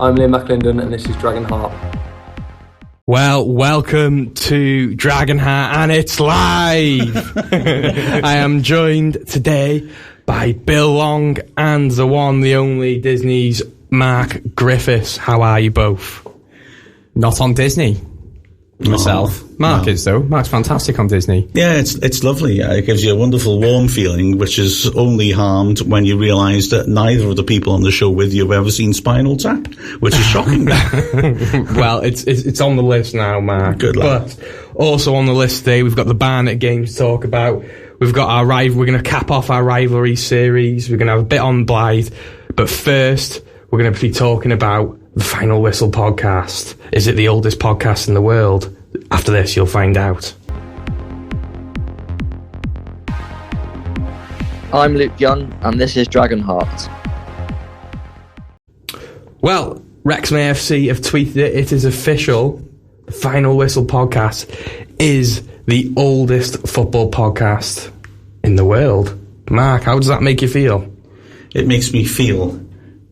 I'm Liam McLindon and this is Dragonheart. Well, welcome to Dragonheart and it's live! I am joined today by Bill Long and the one, the only Disney's Mark Griffiths. How are you both? Not on Disney. Myself. Mark is, though. Mark's fantastic on Disney. Yeah, it's lovely. It gives you a wonderful warm feeling, which is only harmed when you realise that neither of the people on the show with you have ever seen Spinal Tap, which is shocking. Well, it's on the list now, Mark. Good luck. But also on the list today, we've got the Barnet game to talk about. We've got our we're going to cap off our rivalry series. We're going to have a bit on Blyth. But first, we're going to be talking about the Final Whistle podcast. Is it the oldest podcast in the world? After this, you'll find out. I'm Luke Young, and this is Dragonheart. Well, Wrexham AFC have tweeted it. It is official. The Final Whistle podcast is the oldest football podcast in the world. Mark, how does that make you feel? It makes me feel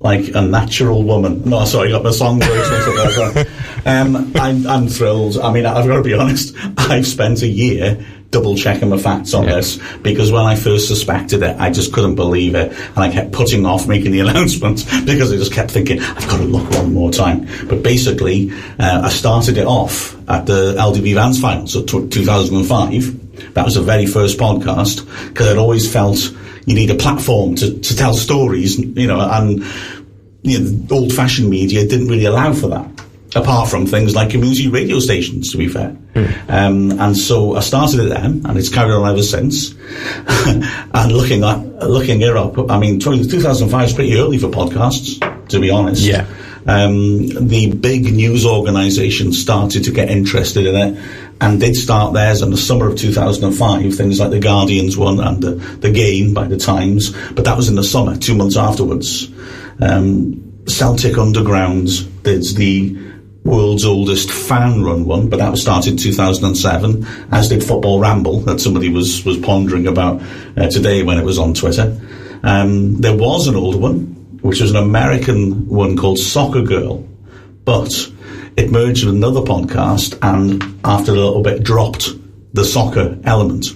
like a natural woman. No, sorry, I got my song lyrics mixed up there. I'm thrilled. I mean, I've got to be honest, I've spent a year double-checking my facts on this, because when I first suspected it, I just couldn't believe it, and I kept putting off making the announcement because I just kept thinking, I've got to look one more time. But basically, I started it off at the LDV Vans final, so 2005. That was the very first podcast, because I'd always felt you need a platform to tell stories, and old-fashioned media didn't really allow for that, apart from things like community radio stations, to be fair. And so I started it then, and it's carried on ever since. And looking it up, I mean, 2005 is pretty early for podcasts, to be honest. Yeah. The big news organisations started to get interested in it, and did start theirs in the summer of 2005, things like the Guardian's one and the Game by the Times, but that was in the summer, 2 months afterwards. Celtic Underground did the world's oldest fan-run one, but that was started in 2007, as did Football Ramble, that somebody was pondering about today when it was on Twitter. There was an older one, which was an American one called Soccer Girl, but it merged with another podcast, and after a little bit dropped the soccer element.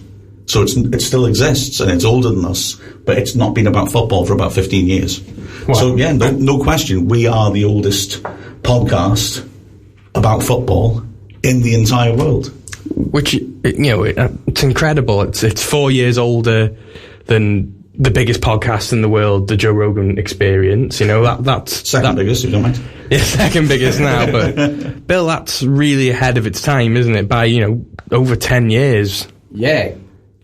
So it still exists, and it's older than us, but it's not been about football for about 15 years. Wow. So yeah, no question, we are the oldest podcast about football in the entire world. Which, it's incredible. It's 4 years older than the biggest podcast in the world, the Joe Rogan Experience. That's second biggest, if you don't mind. Yeah, second biggest now, but Bill, that's really ahead of its time, isn't it? By, over 10 years. Yeah.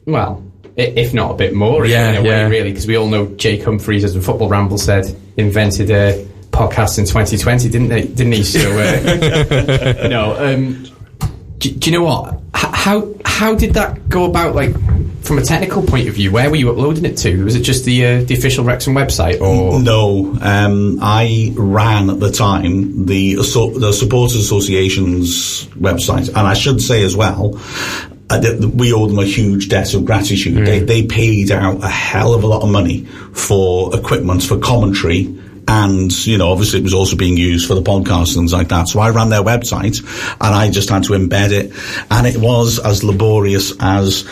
Well, if not a bit more, in a way, really, because we all know Jake Humphries, as the Football Ramble said, invented a podcast in 2020, didn't he? So, do you know what? How did that go about, like, from a technical point of view? Where were you uploading it to? Was it just the official Wrexham website? Or no, I ran at the time the Supporters Association's website, and I should say as well, we owe them a huge debt of gratitude. They paid out a hell of a lot of money for equipment, for commentary, and, obviously it was also being used for the podcast and things like that. So I ran their website, and I just had to embed it, and it was as laborious as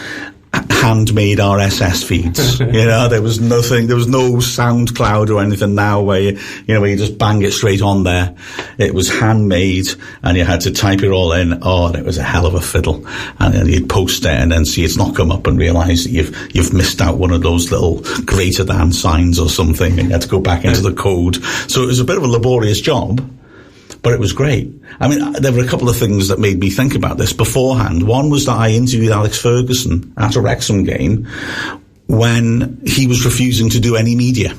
handmade RSS feeds. There was nothing, there was no SoundCloud or anything now where you just bang it straight on there. It was handmade, and you had to type it all in. Oh, and it was a hell of a fiddle. And then you'd post it and then see it's not come up and realise that you've missed out one of those little greater than signs or something, and you had to go back into the code. So it was a bit of a laborious job, but it was great. I mean, there were a couple of things that made me think about this beforehand. One was that I interviewed Alex Ferguson at a Wrexham game when he was refusing to do any media.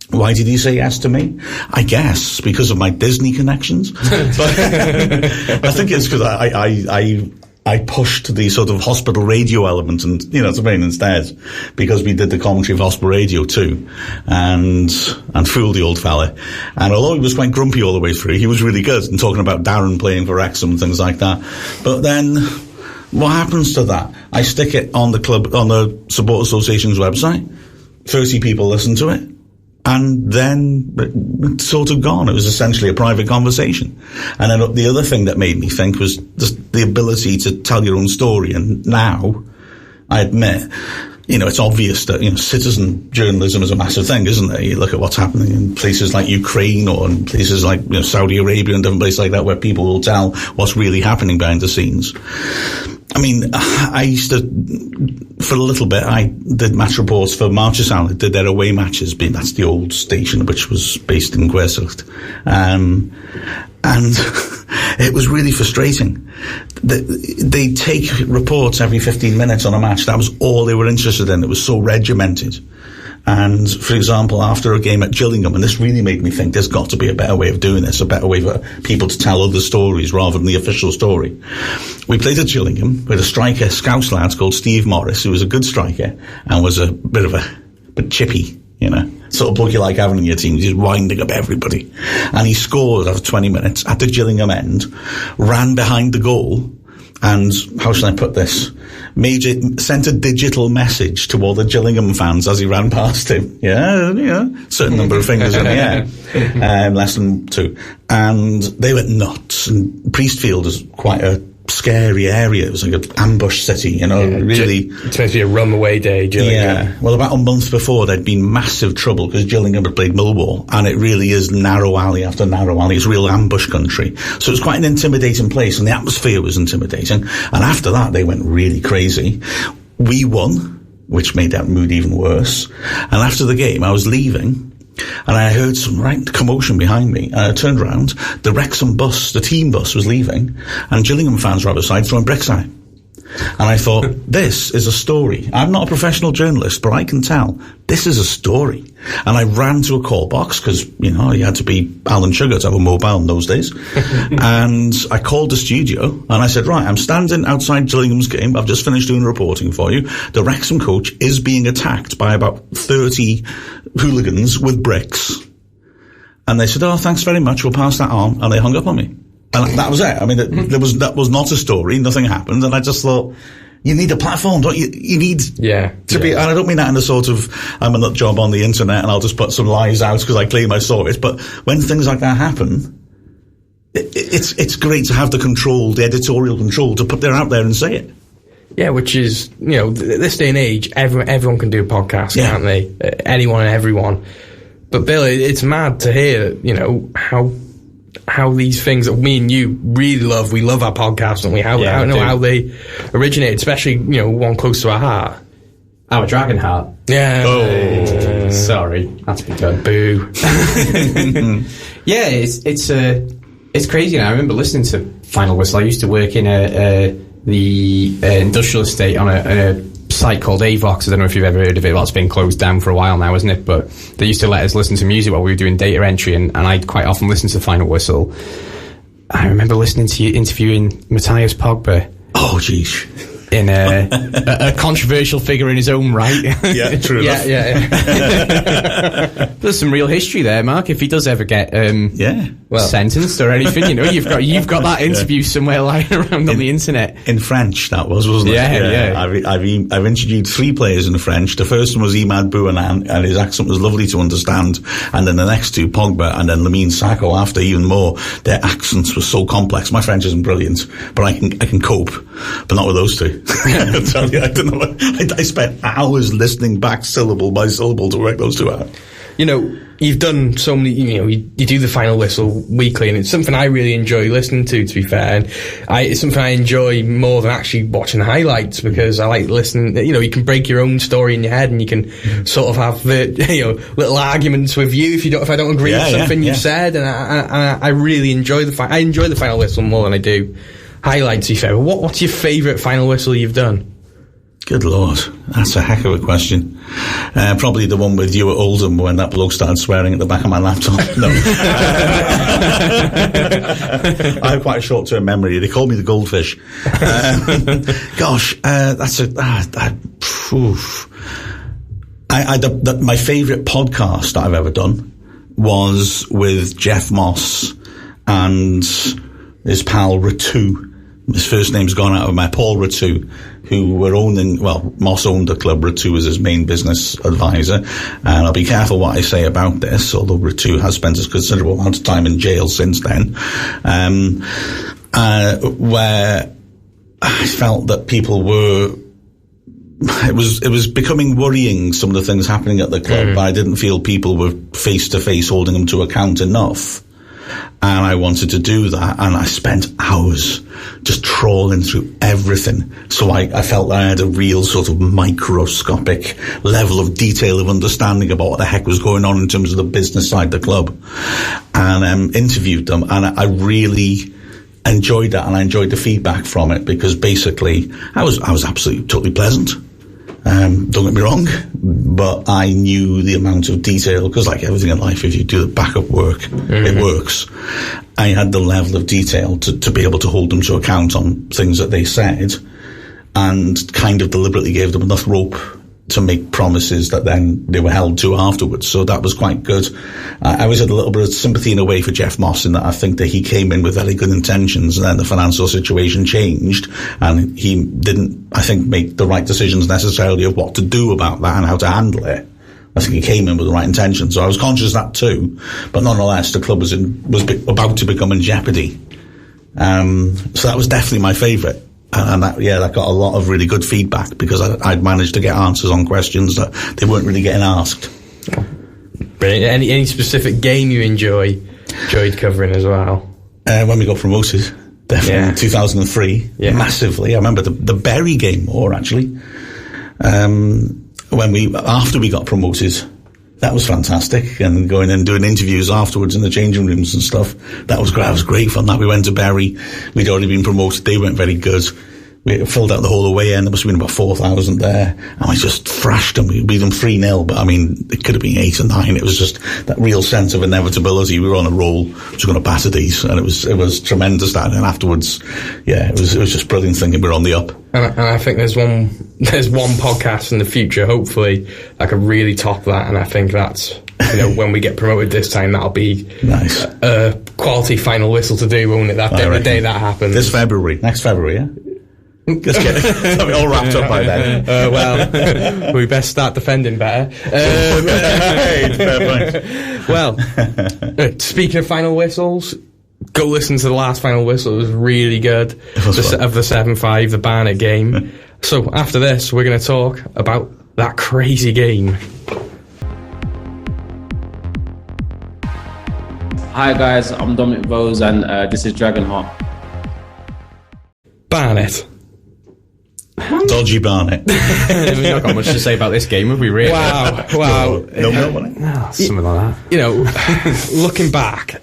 Why did he say yes to me? I guess because of my Disney connections. But I think it's because I pushed the sort of hospital radio element and, instead, because we did the commentary of hospital radio too, and fooled the old fella. And although he was quite grumpy all the way through, he was really good and talking about Darren playing for Wrexham and things like that. But then, what happens to that? I stick it on the Supporters Association's website. 30 people listen to it. And then it's sort of gone. It was essentially a private conversation. And then the other thing that made me think was just the ability to tell your own story. And now, I admit, it's obvious that, citizen journalism is a massive thing, isn't it? You look at what's happening in places like Ukraine or in places like Saudi Arabia and different places like that where people will tell what's really happening behind the scenes. I mean, I used to, for a little bit, I did match reports for Marchesal. I did their away matches. That's the old station, which was based in Gwersylt. And it was really frustrating. They take reports every 15 minutes on a match. That was all they were interested in. It was so regimented. And, for example, after a game at Gillingham, and this really made me think there's got to be a better way of doing this, a better way for people to tell other stories rather than the official story. We played at Gillingham with a striker, Scouse lad, called Steve Morris, who was a good striker and was a bit chippy, sort of bloke you like having in your team. He's winding up everybody. And he scored after 20 minutes at the Gillingham end, ran behind the goal, and, how shall I put this, sent a digital message to all the Gillingham fans as he ran past him. Certain number of fingers in the air. Less than 2. And they went nuts. And Priestfield is quite a scary area. It was like an ambush city, really. It's meant to be a rum away day, Gillingham. Yeah. Well, about a month before, there'd been massive trouble because Gillingham had played Millwall, and it really is narrow alley after narrow alley. It's real ambush country. So it was quite an intimidating place, and the atmosphere was intimidating. And after that, they went really crazy. We won, which made that mood even worse. And after the game, I was leaving, and I heard some right commotion behind me, and I turned around. The Wrexham bus, the team bus, was leaving, and Gillingham fans were outside throwing bricks at him. And I thought, this is a story. I'm not a professional journalist, but I can tell this is a story. And I ran to a call box because, you had to be Alan Sugar to have a mobile in those days. And I called the studio and I said, right, I'm standing outside Gillingham's game. I've just finished doing reporting for you. The Wrexham coach is being attacked by about 30 hooligans with bricks. And they said, oh, thanks very much. We'll pass that on. And they hung up on me. And that was it. I mean, that was not a story. Nothing happened. And I just thought, you need a platform, don't you? You need to be, and I don't mean that in a sort of, I'm a nut job on the internet and I'll just put some lies out because I claim I saw it. But when things like that happen, it's great to have the control, the editorial control to put it out there and say it. Yeah, which is, this day and age, everyone can do a podcast, can't they? Anyone and everyone. But Bill, it's mad to hear, how these things that me and you really love, we love our podcasts, don't we? How they originated, especially, one close to our heart. Our Dragonheart. Yeah. Oh, sorry. That's begun. Boo. Yeah, it's crazy. I remember listening to Final Whistle. I used to work in the industrial estate on a site called Avox. I don't know if you've ever heard of it. Well, it's been closed down for a while now, isn't it? But they used to let us listen to music while we were doing data entry, and I'd quite often listen to Final Whistle. I remember listening to you interviewing Matthias Pogba. Oh, geez. In a controversial figure in his own right. Yeah, true enough. Yeah. There's some real history there, Mark. If he does ever get sentenced or anything, you've got that interview somewhere lying around on the internet. In French, that wasn't it? Yeah. I've interviewed 3 players in French. The first one was Imad Bouanan, and his accent was lovely to understand. And then the next 2, Pogba and then Lamine Sacco, after even more. Their accents were so complex. My French isn't brilliant, but I can cope, but not with those 2. I tell you, I don't know. I spent hours listening back syllable by syllable to work those 2 out. You've done so many, you do the Final Whistle weekly, and it's something I really enjoy listening to be fair. And it's something I enjoy more than actually watching highlights, because I like listening, you can break your own story in your head, and you can sort of have the, little arguments with you if I don't agree with something you've said. And I really enjoy the Final Whistle more than I do highlights. What's your favourite Final Whistle you've done? Good Lord, that's a heck of a question. Probably the one with you at Oldham when that bloke started swearing at the back of my laptop. No. I have quite a short-term memory. They call me the goldfish. My favourite podcast that I've ever done was with Jeff Moss and his pal Ratu. his first name's gone out of my Paul Ratu, who were owning, well, Moss owned the club. Ratu was his main business advisor. And I'll be careful what I say about this, although Ratu has spent a considerable amount of time in jail since then, where I felt that people were, it was becoming worrying, some of the things happening at the club, but I didn't feel people were face to face holding them to account enough. And I wanted to do that, and I spent hours just trawling through everything. So I felt that I had a real sort of microscopic level of detail of understanding about what the heck was going on in terms of the business side of the club, and interviewed them, and I really enjoyed that, and I enjoyed the feedback from it, because basically I was absolutely totally pleasant. Don't get me wrong, but I knew the amount of detail, because like everything in life, if you do the backup work, it works. I had the level of detail to be able to hold them to account on things that they said, and kind of deliberately gave them enough rope to make promises that then they were held to afterwards. So that was quite good. I always had a little bit of sympathy in a way for Jeff Moss, in that I think that he came in with very good intentions, and then the financial situation changed, and he didn't, I think, make the right decisions necessarily of what to do about that and how to handle it. I think he came in with the right intention. So I was conscious of that too, but nonetheless, the club was about to become in jeopardy. So that was definitely my favourite. And that got a lot of really good feedback, because I'd managed to get answers on questions that they weren't really getting asked. Brilliant. Any specific game you enjoyed covering as well? When we got promoted, definitely in 2003, massively. I remember the Bury game more, actually. After we got promoted, that was fantastic, and going and doing interviews afterwards in the changing rooms and stuff, that was great. It was great fun. That we went to Bury, we'd already been promoted, they weren't very good. We filled out the whole away end, there must have been about 4,000 there, and we just thrashed them. We beat them 3-0, but I mean, it could have been 8 or 9. It was just that real sense of inevitability. We were on a roll, we were going to batter these, and it was tremendous that, and afterwards, it was just brilliant thinking we're on the up. And I think there's one podcast in the future, hopefully, that could really top that, and I think that's, when we get promoted this time, that'll be nice. A quality final whistle to do, won't it? The day that happens. Next February, yeah? Let's get it all wrapped up by then. Well, we best start defending better. Fair point. Well, speaking of final whistles, go listen to the last final whistle. It was really good. Of the 7-5, the Barnet game. So after this, we're going to talk about that crazy game. Hi guys, I'm Dominic Vose, and this is Dragonheart. Barnet. Dodgy Barnet. We've not got much to say about this game, have we, really? Wow. Something like that. Looking back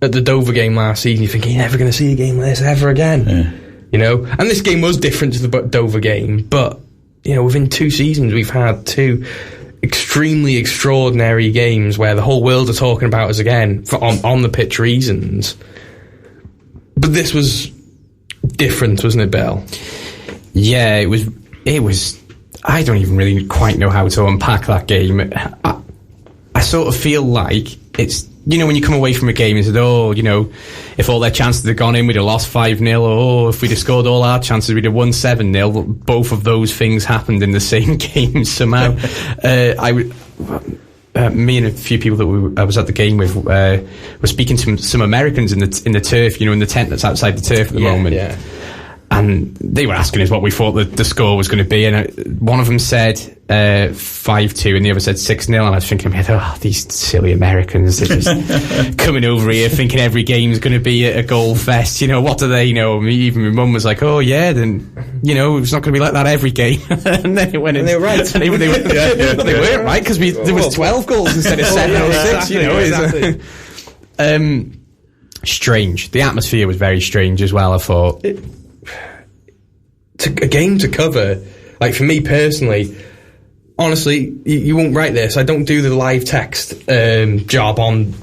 at the Dover game last season, you think you're never going to see a game like this ever again. Yeah. And this game was different to the Dover game, but, within 2 seasons, we've had 2 extremely extraordinary games where the whole world are talking about us again for on the pitch reasons. But this was different, wasn't it, Bill? Yeah, it was. I don't even really quite know how to unpack that game. I sort of feel like it's, when you come away from a game and said, if all their chances had gone in, we'd have lost 5-0, or if we'd have scored all our chances, we'd have won 7-0. Both of those things happened in the same game somehow. Me and a few people that I was at the game with were speaking to some Americans in the turf, in the tent that's outside the turf at the moment. Yeah. And they were asking us what we thought the score was going to be, and one of them said 5-2, and the other said 6-0. And I was thinking, these silly Americans, they're just coming over here thinking every game's going to be a goal fest. What do they know? Even my mum was like, oh yeah, then it's not going to be like that every game. And then it went, and they were right. They weren't right, because there was 12 goals instead of 7 or 6. Exactly. Strange. The atmosphere was very strange as well, I thought. A game to cover, like for me personally, honestly, you won't write this. I don't do the live text job on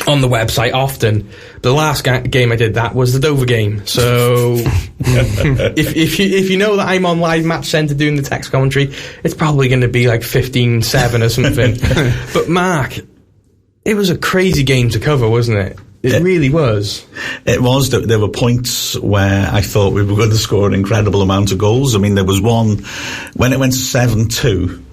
the website often. The last game I did that was the Dover game. So if you know that I'm on Live Match Centre doing the text commentary, it's probably going to be like 15-7 or something. But Mark, it was a crazy game to cover, wasn't it? It really was. It was. There were points where I thought we were going to score an incredible amount of goals. I mean, there was one when it went to 7-2.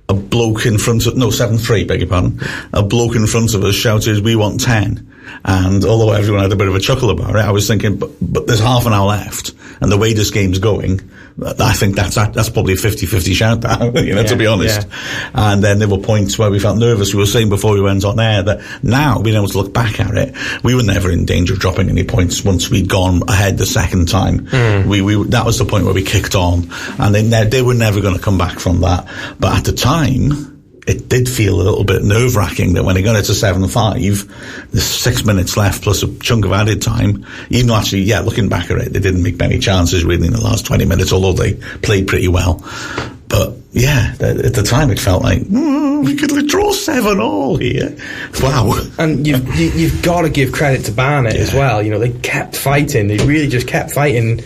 A bloke in front of 7-3, beg your pardon. A bloke in front of us shouted, "We want 10." And although everyone had a bit of a chuckle about it, I was thinking, but there's half an hour left, and the way this game's going, I think that's probably a 50-50 shout, to be honest. Yeah. And then there were points where we felt nervous. We were saying before we went on air that now, being able to look back at it, we were never in danger of dropping any points once we'd gone ahead the second time. That was the point where we kicked on, and they were never going to come back from that. But at the time, it did feel a little bit nerve-wracking that when it got it to 7-5, there's 6 minutes left plus a chunk of added time, even though actually, looking back at it, they didn't make many chances really in the last 20 minutes, although they played pretty well. But at the time it felt like, we could draw 7-7 here. Wow. And you've got to give credit to Barnet as well. They kept fighting. They really just kept fighting.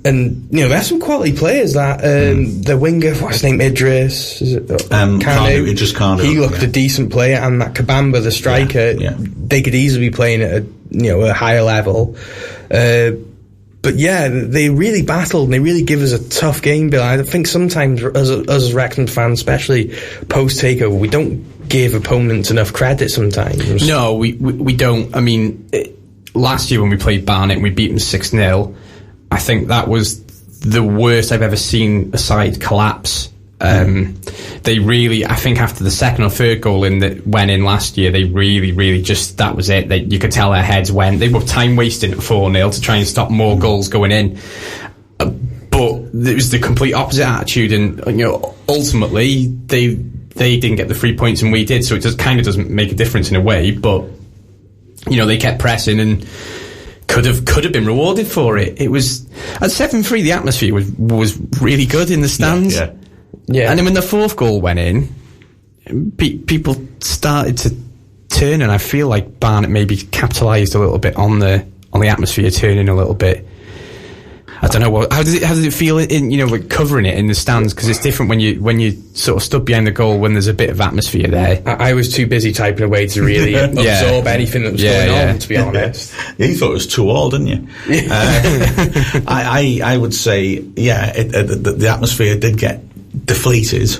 And, there's some quality players that, the winger, what's his name, Idris? Is it, Idris Kanu. He looked a decent player, and that Kabamba, the striker, they could easily be playing at a higher level. But they really battled, and they really give us a tough game, Bill. I think sometimes, as Wrexham fans, especially post-takeover, we don't give opponents enough credit sometimes. No, we don't. I mean, last year when we played Barnet and we beat them 6-0, I think that was the worst I've ever seen a side collapse. They really, I think after the second or third goal that went in last year, they really just, that was it. You could tell their heads went. They were time wasting at 4-0 to try and stop more goals going in. But it was the complete opposite attitude, and ultimately they didn't get the 3 points and we did, so it just kind of doesn't make a difference in a way. But they kept pressing and could have been rewarded for it. It was at 7-3. The atmosphere was really good in the stands. Yeah. And then when the fourth goal went in, people started to turn, and I feel like Barnet maybe capitalised a little bit on the atmosphere turning a little bit. I don't know how does it feel in like covering it in the stands, because it's different when you sort of stood behind the goal when there's a bit of atmosphere there. I was too busy typing away to really absorb anything that was going on, to be honest. You thought it was 2-2, didn't you? I would say the atmosphere did get deflated.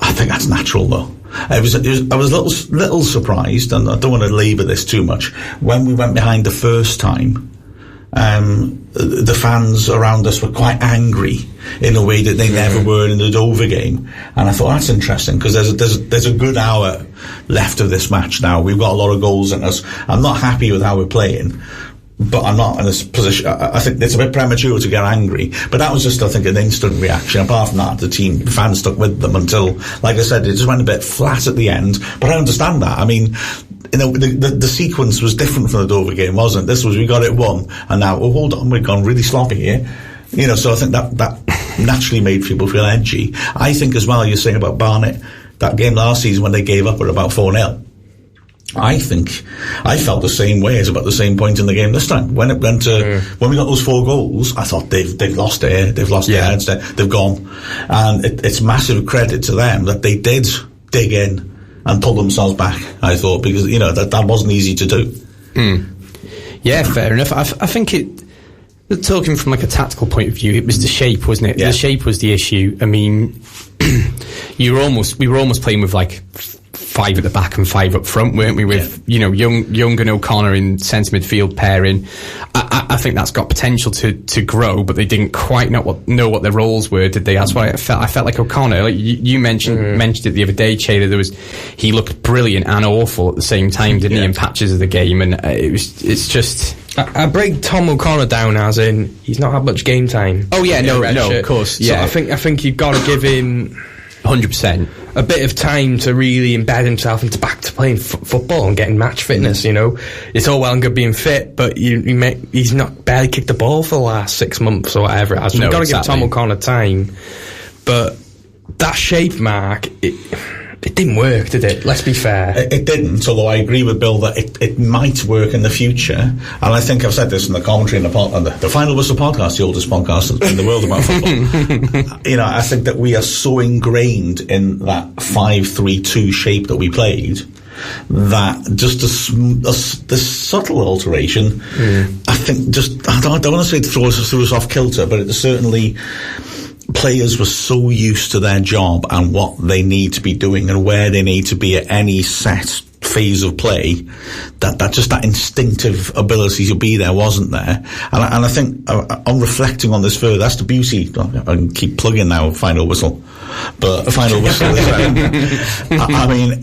I think that's natural though. I was a little surprised, and I don't want to labour this too much, when we went behind the first time. The fans around us were quite angry in a way that they never were in the Dover game, and I thought that's interesting, because there's a good hour left of this match now. We've got a lot of goals in us. I'm not happy with how we're playing, but I'm not in this position. I think it's a bit premature to get angry, but that was just, I think, an instant reaction. Apart from that, the fans stuck with them until, like I said, it just went a bit flat at the end. But I understand that. I mean, the sequence was different from the Dover game, wasn't it? This was, we got it won, and now, hold on, we've gone really sloppy here. So I think that naturally made people feel edgy. I think as well, you're saying about Barnet, that game last season when they gave up at about 4-0. I think I felt the same way. It's about the same point in the game this time. When it went to when we got those 4 goals, I thought they've lost it. They've lost their heads. They've gone, and it's massive credit to them that they did dig in and pull themselves back. I thought, because that wasn't easy to do. Yeah, fair enough. I think talking from like a tactical point of view, it was the shape, wasn't it? Yeah. The shape was the issue. I mean, we were almost playing with like 5 at the back and 5 up front, weren't we? With Young and O'Connor in centre midfield pairing. I think that's got potential to grow, but they didn't quite know what their roles were, did they? That's why I felt like O'Connor, like you mentioned it the other day, Chay, that he looked brilliant and awful at the same time, didn't he? In patches of the game, and it's just. I break Tom O'Connor down as in he's not had much game time. Oh yeah, no, of course. Yeah, so I think you've got to give him 100% a bit of time to really embed himself into back to playing football and getting match fitness. It's all well and good being fit, but he's not barely kicked the ball for the last 6 months or whatever it has. You've got to give Tom O'Connor time, but that shape, Mark, it didn't work, did it? Let's be fair. It didn't, although I agree with Bill that it might work in the future. And I think I've said this in the commentary in the Final Whistle podcast, the oldest podcast in the world about football. I think that we are so ingrained in that 5-3-2 shape that we played that just this subtle alteration, I think I don't want to say it threw us off kilter, but it certainly, players were so used to their job and what they need to be doing and where they need to be at any set phase of play, that instinctive ability to be there wasn't there. And I think, on reflecting on this further, that's the beauty. I can keep plugging now, Final Whistle. But Final Whistle is, I mean,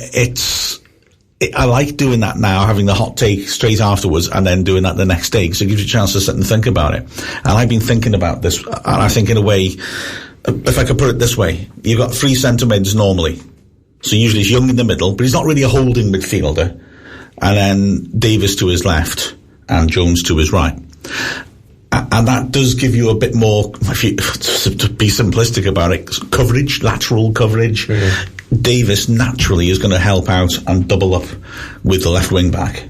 I like doing that now, having the hot take straight afterwards and then doing that the next day, because it gives you a chance to sit and think about it. And I've been thinking about this, and I think in a way, if I could put it this way, you've got 3 centre mids normally. So usually he's Young in the middle, but he's not really a holding midfielder. And then Davis to his left and Jones to his right. And that does give you a bit more, to be simplistic about it, coverage, lateral coverage. Davis naturally is going to help out and double up with the left wing back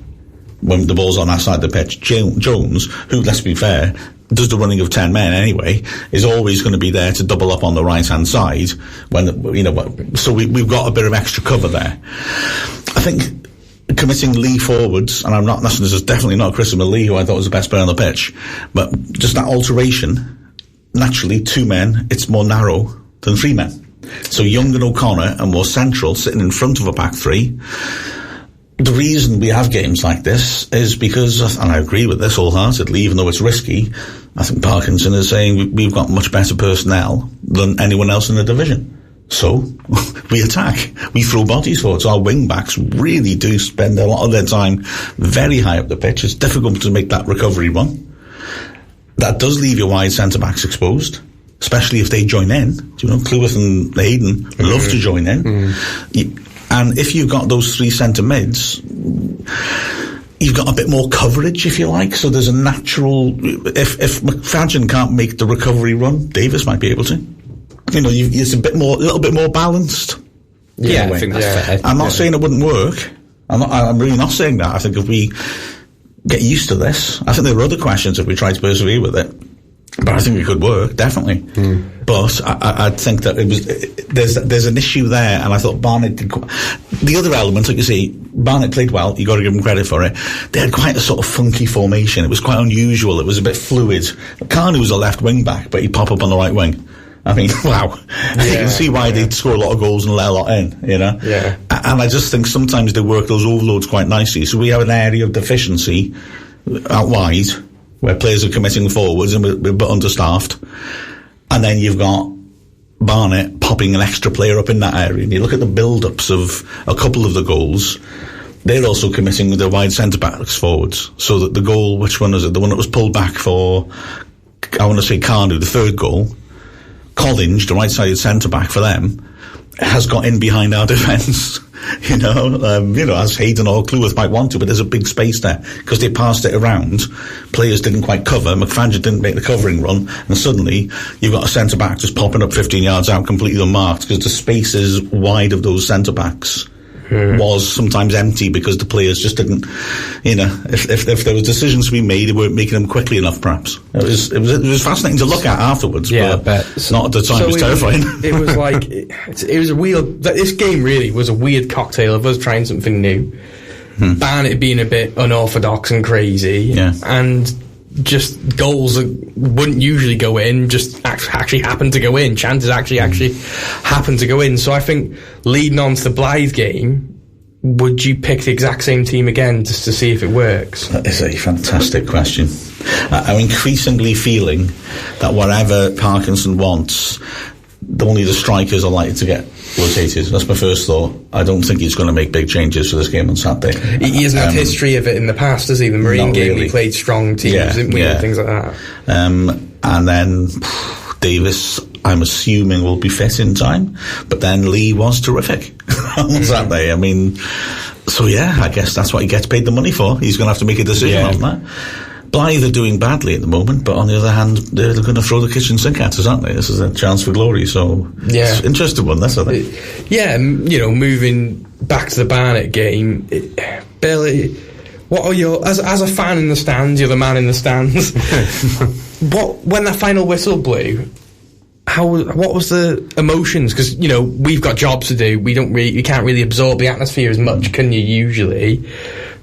when the ball's on that side of the pitch. Jones, who, let's be fair, does the running of 10 men anyway, is always going to be there to double up on the right hand side so we've got a bit of extra cover there. I think committing Lee forwards, and this is definitely not a criticism of Lee, who I thought was the best player on the pitch, but just that alteration, naturally 2 men, it's more narrow than 3 men. So Young and O'Connor are more central, sitting in front of a back 3. The reason we have games like this is because, and I agree with this wholeheartedly, even though it's risky, I think Parkinson is saying we've got much better personnel than anyone else in the division. So, we attack. We throw bodies forward. So our wing-backs really do spend a lot of their time very high up the pitch. It's difficult to make that recovery run. That does leave your wide centre-backs exposed, especially if they join in. Cleworth and Hayden love to join in. And if you've got those 3 centre mids, you've got a bit more coverage, if you like. So there's a natural, if McFadden can't make the recovery run, Davis might be able to. It's a little bit more balanced. Yeah, I think that's fair. I'm not saying it wouldn't work. I'm really not saying that. I think if we get used to this, I think there are other questions if we try to persevere with it. But I think it could work, definitely. But I think that there's an issue there, and I thought Barnet did. The other element, like you say, Barnet played well. You got to give them credit for it. They had quite a sort of funky formation. It was quite unusual. It was a bit fluid. Carney was a left wing back, but he'd pop up on the right wing. I mean, wow. Yeah, you can see why they'd score a lot of goals and let a lot in, Yeah. And I just think sometimes they work those overloads quite nicely. So we have an area of deficiency out wide, where players are committing forwards and we're a bit understaffed. And then you've got Barnet popping an extra player up in that area. And you look at the build-ups of a couple of the goals, they're also committing the wide centre-backs forwards. So that the goal, which one is it? The one that was pulled back for, I want to say Cardew, the 3rd goal. Collins, the right-sided centre-back for them, has got in behind our defence. As Hayden or Cleworth might want to, but there's a big space there because they passed it around. Players didn't quite cover. McFadden didn't make the covering run, and suddenly you've got a centre back just popping up 15 yards out, completely unmarked, because the spaces wide of those centre backs was sometimes empty because the players just didn't. If there was decisions to be made, they weren't making them quickly enough. Perhaps it was fascinating to look at afterwards. Yeah, but not at the time. So it was terrifying. It was like it was a weird. This game really was a weird cocktail of us trying something new, Barnet being a bit unorthodox and crazy, and just goals that wouldn't usually go in just actually happen to go in. Chances actually happen to go in. So I think leading on to the Blyth game, would you pick the exact same team again just to see if it works? That is a fantastic question. I'm increasingly feeling that whatever Parkinson wants, only the strikers are likely to get rotated. That's my first thought. I don't think he's going to make big changes for this game on Saturday. He hasn't had history of it in the past, has he? The Marine game, really. He played strong teams, didn't we? And things like that. And then Davis, I'm assuming, will be fit in time. But then Lee was terrific on Saturday. I mean, so I guess that's what he gets paid the money for. He's going to have to make a decision on that. Blyth are doing badly at the moment, but on the other hand, they're going to throw the kitchen sink at us, aren't they? This is a chance for glory, so it's an interesting one, that's I think. Moving back to the Barnet game, Billy, what are your, as a fan in the stands, you're the man in the stands, when that final whistle blew, what was the emotions? Because, you know, we've got jobs to do. We can't really absorb the atmosphere as much, can you, usually,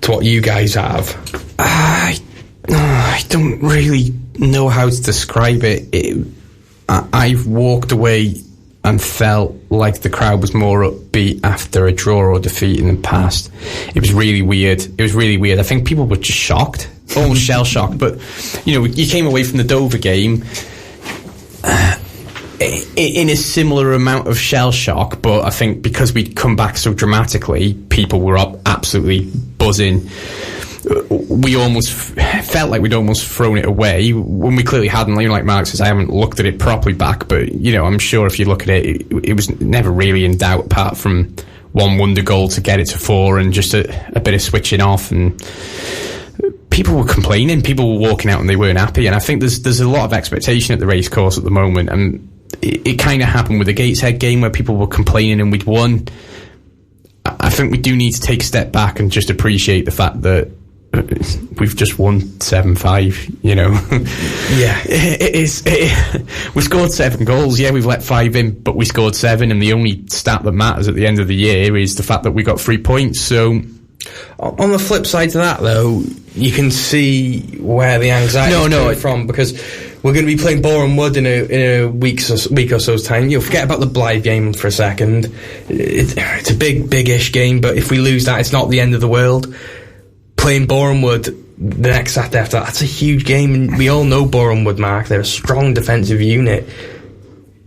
to what you guys have? I don't really know how to describe it. I've walked away and felt like the crowd was more upbeat after a draw or defeat in the past. It was really weird. I think people were just shocked, almost shell-shocked. But, you know, you came away from the Dover game in a similar amount of shell shock, but I think because we'd come back so dramatically, people were absolutely buzzing. We almost felt like we'd almost thrown it away when we clearly hadn't. You know, like Mark says, I haven't looked at it properly back, but, you know, I'm sure if you look at it, it was never really in doubt, apart from one wonder goal to get it to 4 and just a bit of switching off. And people were complaining, people were walking out and they weren't happy. And I think there's a lot of expectation at the racecourse at the moment, and it kind of happened with the Gateshead game where people were complaining and we'd won. I think we do need to take a step back and just appreciate the fact that we've just won 7-5, you know. Yeah. We scored 7 goals. Yeah, we've let 5 in, but we scored 7, and the only stat that matters at the end of the year is the fact that we got 3 points. So, on the flip side to that, though, you can see where the anxiety is coming from, because we're going to be playing Boreham Wood in a week or so's time. You'll forget about the Blyth game for a second. It's a big-ish game, but if we lose that, it's not the end of the world. Playing Boreham Wood the next Saturday after that's a huge game, and we all know Boreham Wood, Mark. They're a strong defensive unit,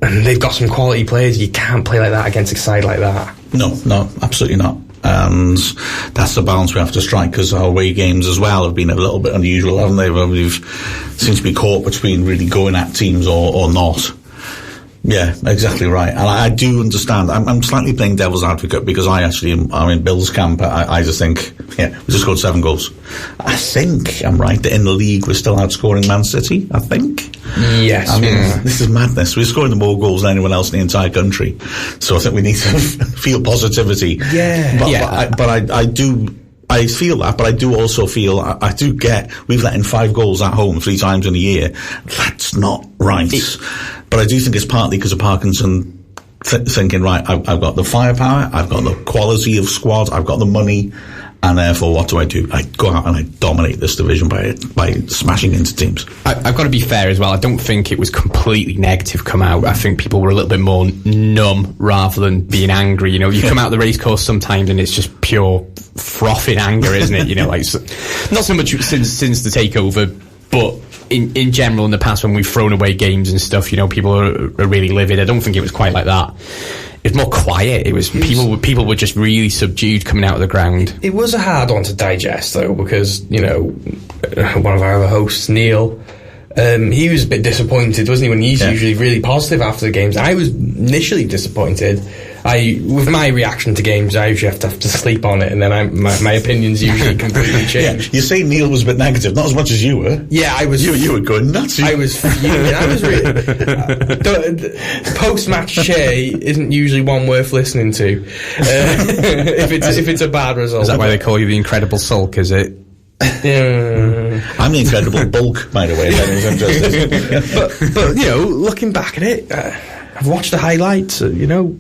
and they've got some quality players. You can't play like that against a side like that. No, absolutely not. And that's the balance we have to strike, because our away games as well have been a little bit unusual, haven't they? Where we've seemed to be caught between really going at teams or not. Yeah, exactly right. And I do understand. I'm slightly playing devil's advocate, because I'm in Bill's camp. I just think, we just scored 7 goals. I think I'm right that in the league we're still outscoring Man City, I think. Yes. I mean, this is madness. We're scoring more goals than anyone else in the entire country. So I think we need to feel positivity. Yeah. But I feel that, but I do also feel, I do get, we've let in 5 goals at home 3 times in a year. That's not right. But I do think it's partly because of Parkinson thinking, right, I've got the firepower, I've got the quality of squad, I've got the money, and therefore what do? I go out and I dominate this division by smashing into teams. I've got to be fair as well. I don't think it was completely negative come out. I think people were a little bit more numb rather than being angry. You know, you come out of the racecourse sometimes and it's just pure frothing anger, isn't it? You know, like, not so much since the takeover, but in general, in the past when we've thrown away games and stuff, you know, people are really livid. I don't think it was quite like that. It was more quiet. People were just really subdued coming out of the ground. It was a hard one to digest, though, because, you know, one of our other hosts, Neil, he was a bit disappointed, wasn't he, when he's usually really positive after the games. I was initially disappointed. With my reaction to games, I usually have to sleep on it, and then my opinions usually completely change. Yeah, you say Neil was a bit negative, not as much as you were. Yeah, I was. You were going nuts. I was fuming. I was really. Post-match Chay isn't usually one worth listening to. If it's a bad result. Is that why they call you the Incredible Sulk? Is it? I'm the Incredible Bulk, by the way. But you know, looking back at it, I've watched the highlights. You know,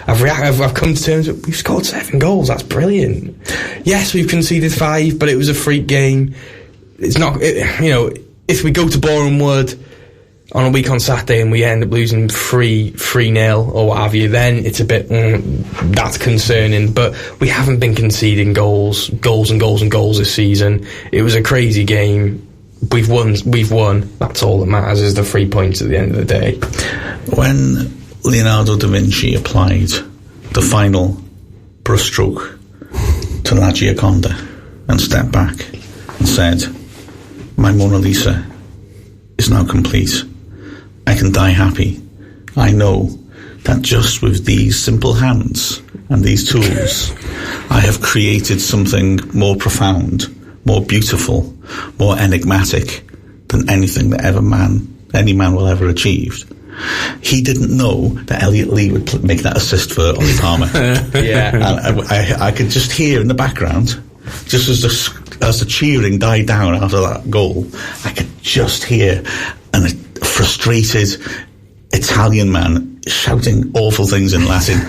I've come to terms with, we've scored 7 goals. That's brilliant. Yes, we've conceded 5, but it was a freak game. It's not, you know, if we go to Boreham Wood on a week on Saturday and we end up losing 3-0 or what have you, then it's a bit, that's concerning. But we haven't been conceding goals this season. It was a crazy game. We've won. That's all that matters, is the 3 points at the end of the day. When Leonardo da Vinci applied the final brushstroke to La Gioconda and stepped back and said, "My Mona Lisa is now complete. I can die happy. I know that just with these simple hands and these tools, I have created something more profound, more beautiful, more enigmatic than anything that any man will ever achieve." He didn't know that Elliot Lee would make that assist for Ollie Palmer. Yeah. And I could just hear in the background, just as the cheering died down after that goal, I could just hear a frustrated, Italian man shouting awful things in Latin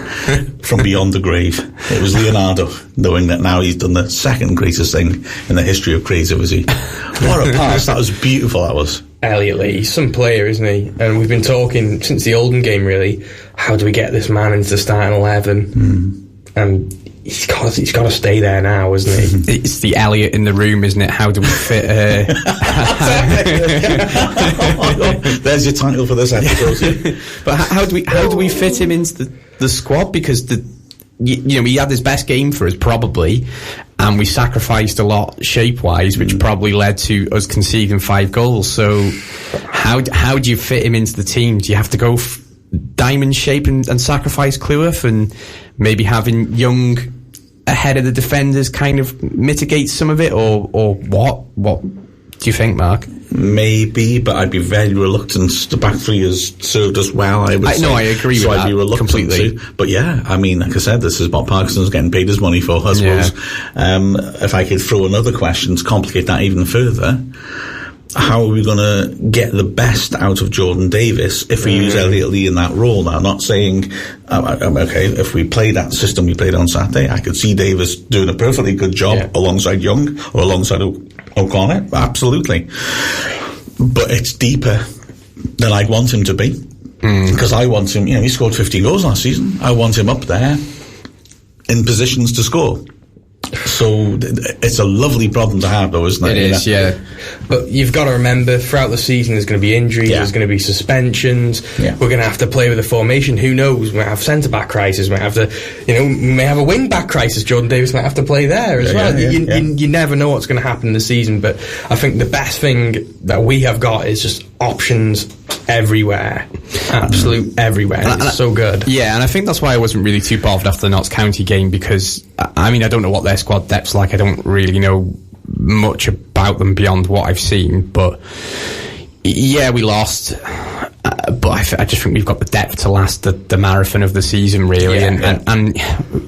from beyond the grave. It was Leonardo, knowing that now he's done the second greatest thing in the history of creativity. What a pass. That was beautiful, that was. Elliot, he's some player, isn't he? And we've been talking since the Oldham game, really. How do we get this man into the starting 11? And he's got to stay there now, isn't he? It's the Elliot in the room, isn't it? How do we fit? There's your title for this episode. But how do we fit him into the squad? Because he had his best game for us probably, and we sacrificed a lot shape-wise, which probably led to us conceding 5 goals. So how do you fit him into the team? Do you have to go diamond shape and sacrifice Cleworth, and maybe having Young ahead of the defenders kind of mitigates some of it, or what? What do you think, Mark? Maybe, but I'd be very reluctant. The back three has served us well, I would say. No, I agree with that. So I'd be reluctant completely. But yeah, I mean, like I said, this is what Parkinson's getting paid his money for, I suppose. If I could throw another question to complicate that even further, how are we going to get the best out of Jordan Davis if we use Elliot Lee in that role? Now, I'm not saying, okay, if we play that system we played on Saturday, I could see Davis doing a perfectly good job alongside Young or alongside O'Connor. Absolutely. But it's deeper than I'd want him to be. Because I want him, he scored 50 goals last season. I want him up there in positions to score. So it's a lovely problem to have, though, isn't it? It is, yeah. But you've got to remember, throughout the season, there's going to be injuries, there's going to be suspensions. We're going to have to play with a formation. Who knows? We might have centre-back crisis. We might have to, we may have a wing-back crisis. Jordan Davis might have to play there as well. You never know what's going to happen in the season. But I think the best thing that we have got is just options everywhere. Absolute everywhere. It's so good. Yeah, and I think that's why I wasn't really too bothered after the Notts County game, because, I mean, I don't know what their squad depth's like. I don't really know much about them beyond what I've seen, but yeah, we lost. But I just think we've got the depth to last the marathon of the season, really. And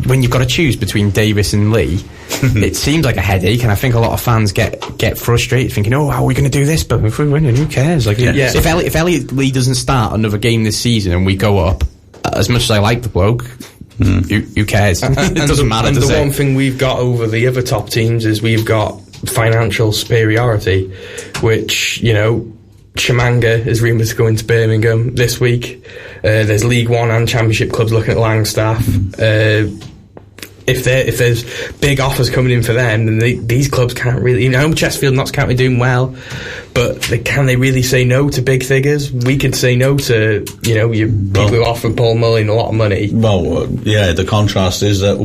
when you've got to choose between Davis and Lee, it seems like a headache, and I think a lot of fans get frustrated, thinking, "Oh, how are we going to do this?" But if we win, who cares? Like, if Elliot Lee doesn't start another game this season and we go up, as much as I like the bloke, who cares? It doesn't matter. And does the it? one thing we've got over the other top teams is we've got financial superiority, which Chimanga is rumoured to go into Birmingham this week. There's League One and Championship clubs looking at Langstaff. If there's big offers coming in for them, then these clubs can't really. Chesterfield, Notts County doing well, but can they really say no to big figures? We could say no to your people who offer Paul Mullin a lot of money. Well, the contrast is that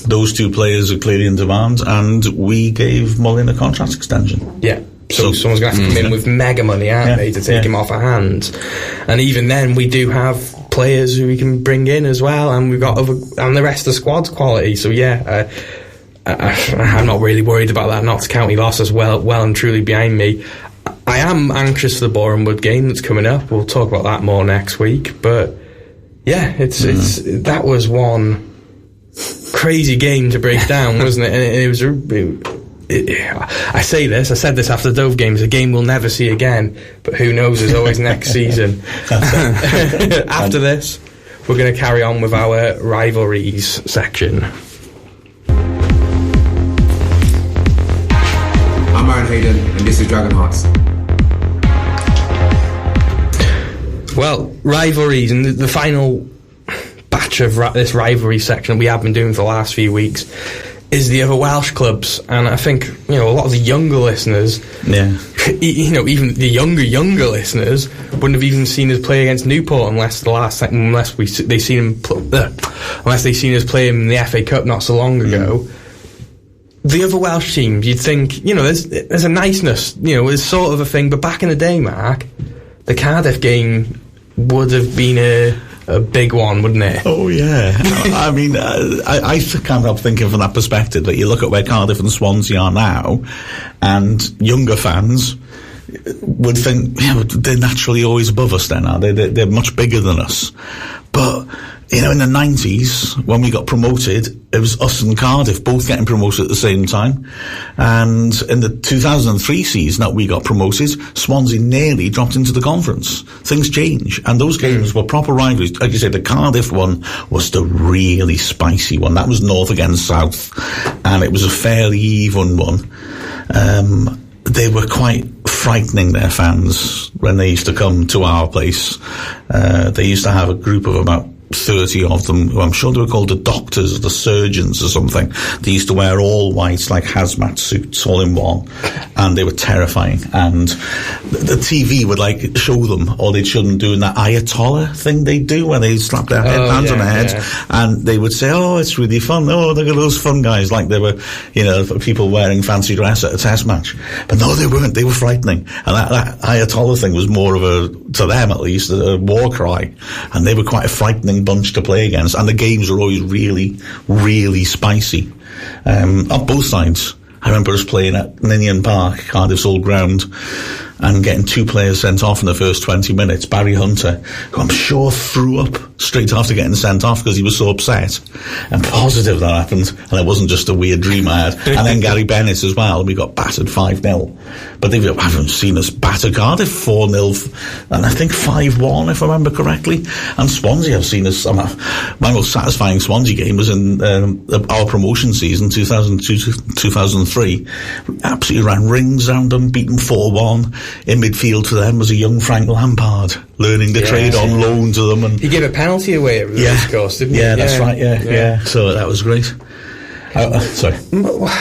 those two players are clearly in demand, and we gave Mullin a contract extension. Yeah. So someone's going to have to come in with mega money, aren't they, to take him off our hands? And even then, we do have players who we can bring in as well, and we've got and the rest of the squad's quality. So I'm not really worried about that Notts County loss as well and truly behind me. I am anxious for the Borehamwood game that's coming up. We'll talk about that more next week. But yeah, that was one crazy game to break down, wasn't it? And it was I said this after the Dove game, it's a game we'll never see again, but who knows, there's always next season. After this, we're going to carry on with our rivalries section. I'm Aaron Hayden, and this is Dragonheart. Well, rivalries, and the final batch of this rivalry section we have been doing for the last few weeks is the other Welsh clubs. And I think a lot of the younger listeners, even the younger listeners wouldn't have even seen us play against Newport unless they seen us play him in the FA Cup not so long ago. The other Welsh teams, you'd think there's a niceness, there's sort of a thing. But back in the day, Mark, the Cardiff game would have been a big one, wouldn't it? Oh, yeah. I mean, I can't help thinking from that perspective that you look at where Cardiff and Swansea are now, and younger fans would think, they're naturally always above us then, are they? They're much bigger than us. But you know, in the 90s, when we got promoted, it was us and Cardiff both getting promoted at the same time. And in the 2003 season that we got promoted, Swansea nearly dropped into the conference. Things change. And those games were proper rivalries. Like you said, the Cardiff one was the really spicy one. That was North against South. And it was a fairly even one. They were quite frightening, their fans, when they used to come to our place. They used to have a group of about 30 of them, who I'm sure they were called the doctors or the surgeons or something. They used to wear all white, like hazmat suits, all in one, and they were terrifying. And the TV would like show them, or they'd show them doing that Ayatollah thing they do, where they slap their hands on their heads, and they would say, "Oh, it's really fun. Oh, look at those fun guys!" Like they were, you know, people wearing fancy dress at a test match. But no, they weren't. They were frightening. And that Ayatollah thing was more of a, to them at least, a war cry. And they were quite a frightening bunch to play against, and the games were always really, really spicy on both sides. I remember us playing at Ninian Park, Cardiff's old ground, and getting 2 players sent off in the first 20 minutes. Barry Hunter, who I'm sure threw up straight after getting sent off because he was so upset. I'm positive that happened, and it wasn't just a weird dream I had. And then Gary Bennett as well. We got battered 5-0. But they haven't seen us batter Cardiff 4-0, and I think 5-1, if I remember correctly. And Swansea have seen us. My most satisfying Swansea game was in our promotion season, 2002-2003. We absolutely ran rings around them, beat them 4-1. In midfield for them was a young Frank Lampard, learning the trade on loan to them. And he gave a penalty away at the race course, didn't he? Yeah, that's right, yeah. So that was great. Sorry.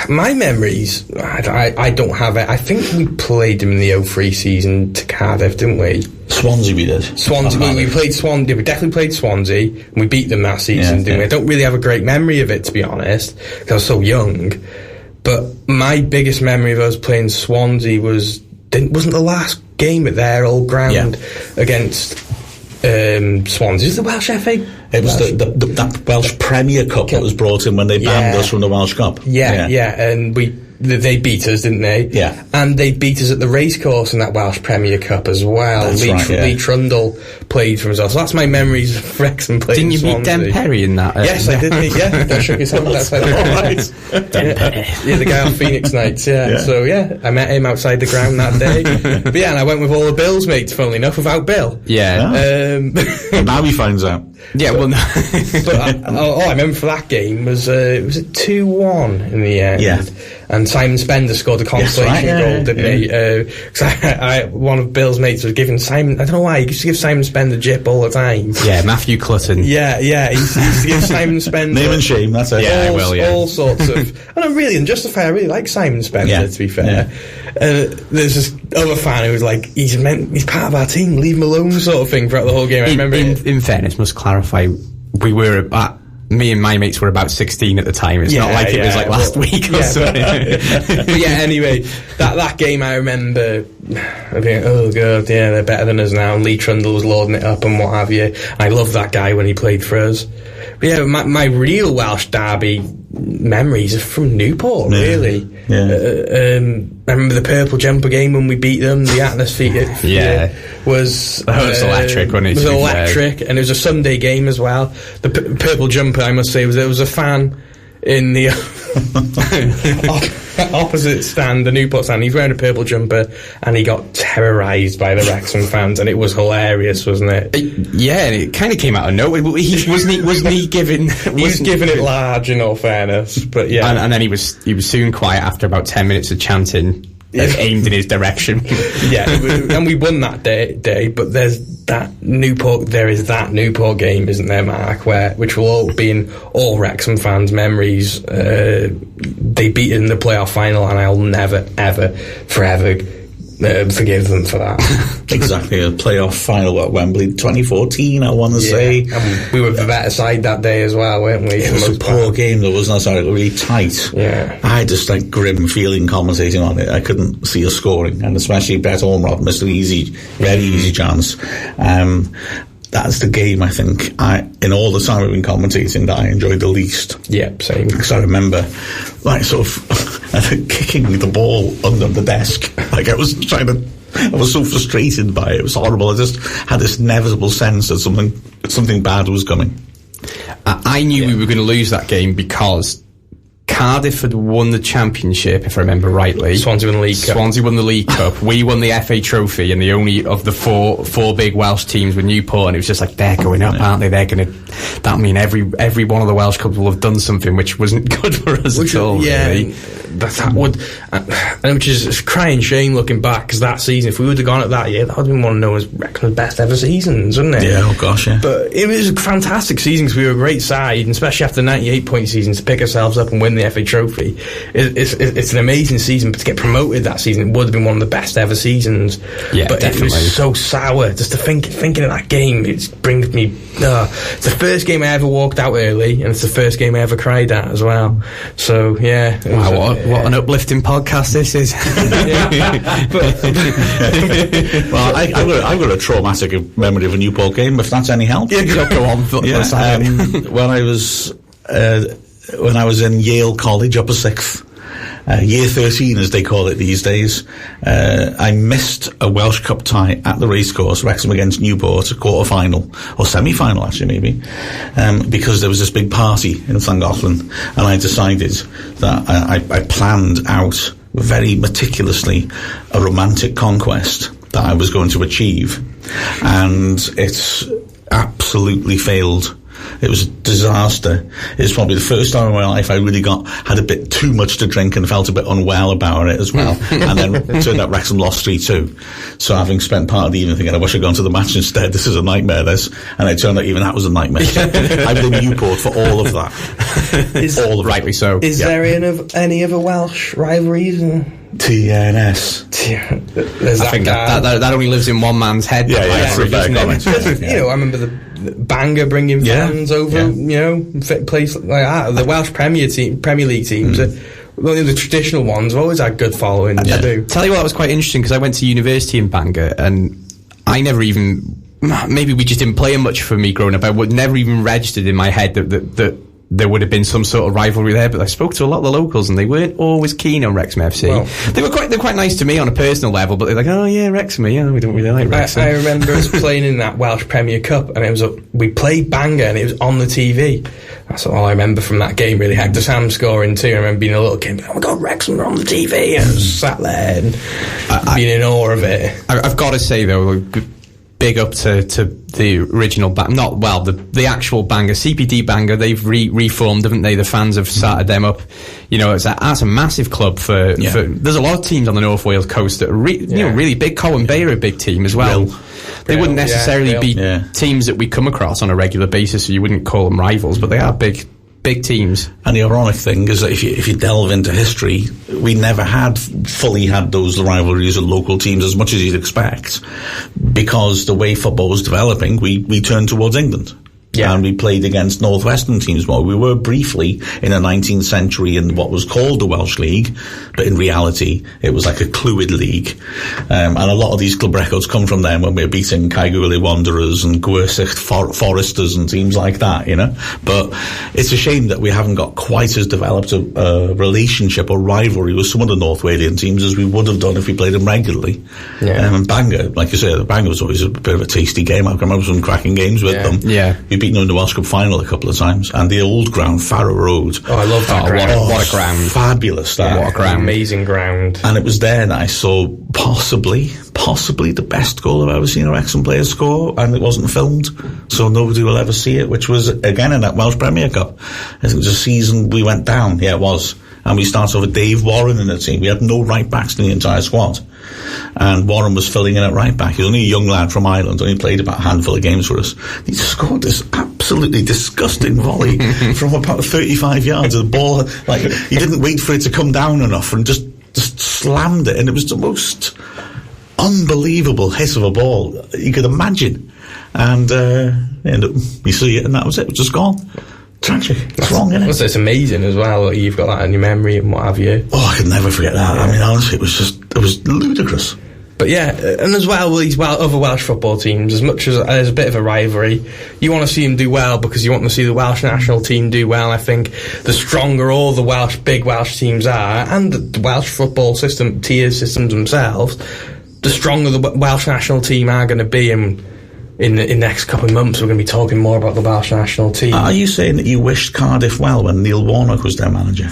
My memories, I don't have it. I think we played them in the 03 season to Cardiff, didn't we? Swansea we did. Swansea, we played Swansea. We definitely played Swansea, and we beat them that season, didn't we? I don't really have a great memory of it, to be honest, because I was so young. But my biggest memory of us playing Swansea wasn't the last game at their old ground against Swansea. Is the Welsh FA? It was that Welsh Premier Cup that was brought in when they banned us from the Welsh Cup. And they beat us, didn't they? Yeah. And they beat us at the racecourse in that Welsh Premier Cup as well. Lee Trundle played for us. So that's my memories of Wrexham playing. Didn't you meet Den Perry in that? Yes, I did. I shook his hand outside the ground. The guy on Phoenix Nights, So, I met him outside the ground that day. But and I went with all the Bill's mates, funnily enough, without Bill. Yeah. Now he finds out. Yeah, well, no. But all I remember for that game was it 2-1 in the end. Yeah. And Simon Spender scored a consolation goal, didn't he? Because one of Bill's mates was giving Simon, I don't know why, he used to give Simon Spender jip all the time. Yeah, Matthew Clutton. Yeah, he used to give Simon Spender... Name and shame, that's it. All sorts of... And I really like Simon Spender, to be fair. There's this other fan who was like, he's part of our team, leave him alone, sort of thing, throughout the whole game. I remember... In fairness, must clarify, me and my mates were about 16 at the time. It's not like it was like last week or something. But anyway, that game I remember thinking, oh god, they're better than us now. And Lee Trundle was loading it up and what have you. I loved that guy when he played for us. But my real Welsh derby memories are from Newport, really. I remember the purple jumper game when we beat them. The atmosphere was electric, wasn't it? It was electric, and it was a Sunday game as well. The purple jumper, I must say, there was a fan in the opposite stand, the Newport stand. He's wearing a purple jumper, and he got terrorised by the Wrexham fans, and it was hilarious, wasn't it? It kind of came out of nowhere. Wasn't he giving? He was giving it large, in all fairness, but and then he was soon quiet after about 10 minutes of chanting. Aimed in his direction. And we won that day, but there is that Newport game, isn't there, Mark, which will all be in all Wrexham fans' memories. They beat in the playoff final, and I'll never, ever, forever forgive them for that. Exactly, a playoff final at Wembley 2014, I want to say. And we were the better side that day as well, weren't we? It was a poor game, though, wasn't it? Sorry, really tight. Yeah. I had just grim feeling commentating on it. I couldn't see us scoring, and especially Brett Ormrod missed an very easy chance. That's the game, I think, in all the time I've been commentating, that I enjoyed the least. Yep, same. Because I remember, sort of kicking the ball under the desk. I was so frustrated by it. It was horrible. I just had this inevitable sense that something bad was coming. I knew we were going to lose that game because Cardiff had won the championship, if I remember rightly. Swansea won the League Cup. Swansea won the League Cup. We won the FA Trophy, and the only of the four big Welsh teams were Newport, and it was just like, they're going up, aren't they? They're going to... That mean every one of the Welsh clubs will have done something which wasn't good for us at all, really. That would... which is a crying shame looking back, because that season, if we would have gone at that year, that would have been one of known as Wrexham's best ever seasons, wouldn't it? Yeah, oh gosh, yeah. But it was a fantastic season, because we were a great side, and especially after the 98-point season, to pick ourselves up and win the FA Trophy. It's an amazing season, but to get promoted that season, it would have been one of the best ever seasons. Yeah, but definitely. It was so sour. Just to thinking of that game, it brings me... it's the first game I ever walked out early, and it's the first game I ever cried at as well. So, yeah. Wow, what an uplifting podcast this is. Well, I've got a traumatic memory of a Newport game, if that's any help. Yeah, go on. When I was in Yale College, upper sixth, year 13 as they call it these days, I missed a Welsh Cup tie at the racecourse, Wrexham against Newport, a quarter-final, or semi-final actually maybe, because there was this big party in Llangollen, and I decided that I planned out very meticulously a romantic conquest that I was going to achieve, and it's absolutely failed. It was a disaster. It's probably the first time in my life I really had a bit too much to drink and felt a bit unwell about it as well. And then it turned out Wrexham lost 3-2. So having spent part of the evening thinking, I wish I'd gone to the match instead, this is a nightmare, this. And it turned out even that was a nightmare. So I blame Newport for all of that. All of rightly so. Is there any other Welsh rivalries? TNS. I think that only lives in one man's head. Yeah, that's a fair comment. You know, I remember the Bangor bringing fans over, you know, place like that. The Welsh Premier League teams, the traditional ones, have always had good following. I do. Tell you what, that was quite interesting, because I went to university in Bangor, and I never even... Maybe we just didn't play them much for me growing up. I would never even registered in my head that there would have been some sort of rivalry there, but I spoke to a lot of the locals and they weren't always keen on Wrexham FC. Well, they're quite nice to me on a personal level, but they're like, oh yeah, Wrexham, yeah, we don't really like Wrexham. I remember us playing in that Welsh Premier Cup, and it was we played Bangor and it was on the TV. That's all I remember from that game, really. Hector Sam scoring too. I remember being a little kid, oh my god, Wrexham are on the TV, and I was sat there and being in awe of it. I've got to say though, big up to the original the actual Bangor, CPD Bangor. They've reformed, haven't they? The fans have started them up. You know, that's a massive club for there's a lot of teams on the North Wales coast that are really big. Colwyn Bay are a big team as well. They wouldn't necessarily be teams that we come across on a regular basis, so you wouldn't call them rivals, but they are big teams. And the ironic thing is that if you delve into history, we never fully had those rivalries with local teams as much as you'd expect, because the way football was developing, we turned towards England. Yeah. And we played against northwestern teams more. We were briefly in the 19th century in what was called the Welsh League, but in reality, it was like a Clwyd league. And a lot of these club records come from them when we were beating Caergwrle Wanderers and Gwersyll Foresters and teams like that, you know. But it's a shame that we haven't got quite as developed a relationship or rivalry with some of the North Walian teams as we would have done if we played them regularly. Yeah. And Bangor, like you said, Bangor was always a bit of a tasty game. I can remember some cracking games with them. Yeah. We beat them in the Welsh Cup final a couple of times, and the old ground, Farrow Road. Oh, I love that ground. What a ground. Fabulous. What a ground. Amazing ground. And it was there that I saw possibly the best goal I've ever seen a Wrexham player score, and it wasn't filmed, so nobody will ever see it, which was, again, in that Welsh Premier Cup. I think it was a season we went down. Yeah, it was. And we started off with Dave Warren in the team. We had no right backs in the entire squad. And Warren was filling in at right back. He was only a young lad from Ireland, only played about a handful of games for us. He scored this absolutely disgusting volley from about 35 yards of the ball. Like, he didn't wait for it to come down enough and just slammed it. And it was the most unbelievable hit of a ball you could imagine. And you see it, and that was it. It was just gone. Tragic. It's wrong, isn't it? It's amazing as well that you've got that in your memory and what have you. Oh, I could never forget that. I mean, honestly, it was ludicrous. But yeah, and as well with these other Welsh football teams, as much as there's a bit of a rivalry, you want to see them do well because you want to see the Welsh national team do well. I think the stronger all the big Welsh teams are, and the Welsh football tier systems themselves, the stronger the Welsh national team are going to be. And in the next couple of months, we're going to be talking more about the Welsh national team. Are you saying that you wished Cardiff well when Neil Warnock was their manager?